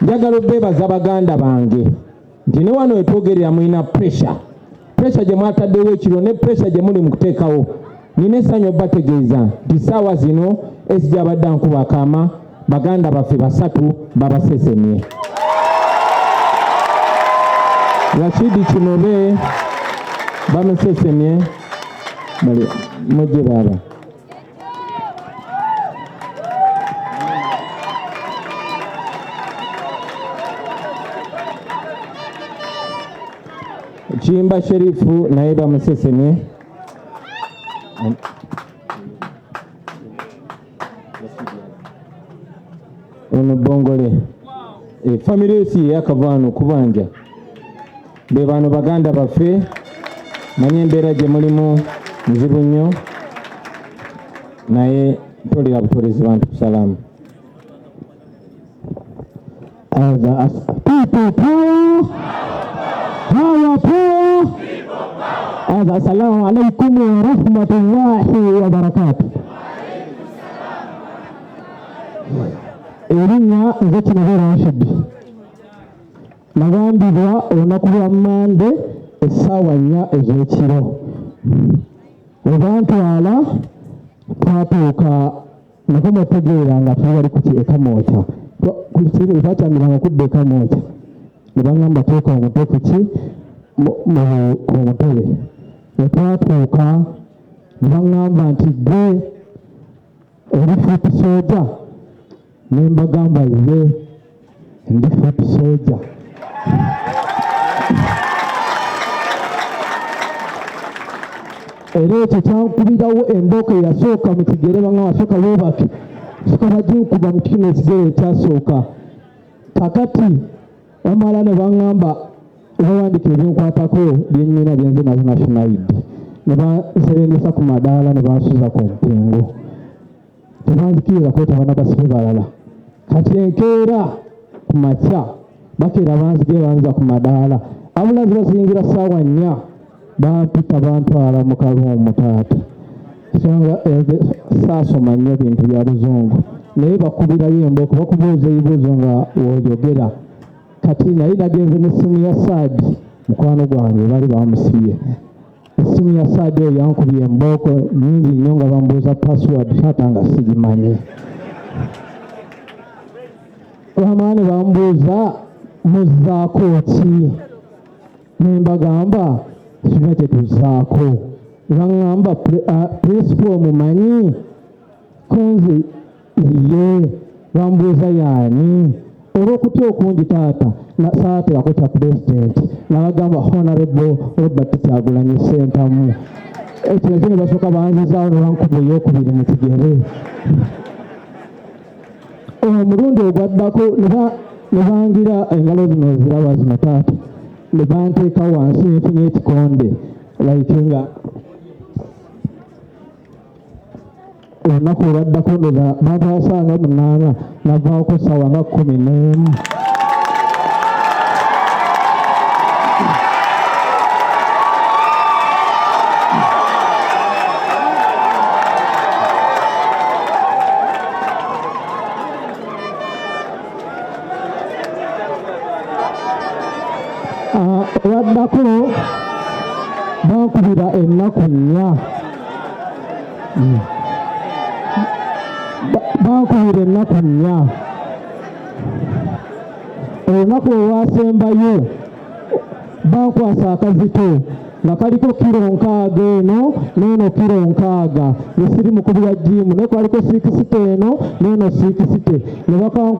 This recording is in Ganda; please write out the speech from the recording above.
Njagala bebaza baganda bange nti ne wano etwogerera mulina pressure gye mwataddewo ekiro ne pressure gye muli mu kuteekawo. Nina essanyu bategeeza nti ssaawa zino esijja abadde ankuba akaama baganda baffe basatu babasesemye. Rashidi Kinobe bamusesemye mujje baba. Chimba Sherifu naye bamusesemye. Ono Bongole family esi yakavano kubanja be bano baganda baffe manye embeera gye mulimu nzibu nnyo naye tolera butolezi bantu salamu. Assalamu alaikum wa rahmatullahi wa barakatuh. Erinya nze Kinobera Rashidi nagambibwa olunaku lwa Mande essaawa 4 ez'ekiro webantwala twatuuka nako mutegeera nga tuli ku Ekamookya twakyamiranga okudda Ekamookya ne baŋŋamba teeka omutwe ku mutebe. We twatuuka ne baŋŋamba nti gwe oli fuuti soja. Ne mbagamba ye ndi fuuti soja. Era ekyo kyankubirawo embooko eyasooka mu kigere baŋŋamba sooka weebake sooka baginkuba mu kino ekigere ekyasooka. Kakati bamala ne baŋŋamba obawandika ebinkwatako byennyina byenze nazo national id ne banserengesa ku madaala ne bansuza ku mpingo. Tebanzikiriza kwetaba n'abasibe balala. Kati enkeera ku makya bakeera banzige banza ku madaala abulazi bazingira ssaawa 4 bampita bantwala mu Kalungu taata. Nsonga saasoma nnyo bintu bya Luzungu naye bakubirayo embooko bakubuuza ebibuuzo nga woyogera. Kati naye nagenze n'essimu ya Saadi mukwano gwange bali bamusibye. Essimu ya Saadi eyo yankubye embooko nnyingi nnyo nga bambuuza password taata nga sigimanyi. Bamaani bambuuza muzzaako ki ne mbagamba sina kye tuzzaako. Ne baŋŋamba principal mumanyi konzi ye. Bambuuza yaani olw'okutya okungi taata saateekako kya pulezidenti nabagamba Honorable Robert Kyagulanyi Ssentamu. Ekyo ne basooka banzizaawo ne bankuba ey'okubiri mu kigere. Omulundi ogwaddako ne bangira engalo zino eziraba zino taata ne banteeka wansi nfunye ekikonde nga olunaku olwaddako ndoza bavaasanga 8 navaako ssaawa nga 11. Olwaddako bankubira ennaku 4. Bankubira ennaku 4. Olunaku olwasembayo bankwasa akazito nga kaliko kilo 6 eno n'eno kilo 6 ne siri mukubira jimu ne kwaliko 6 eno n'eno 6 ne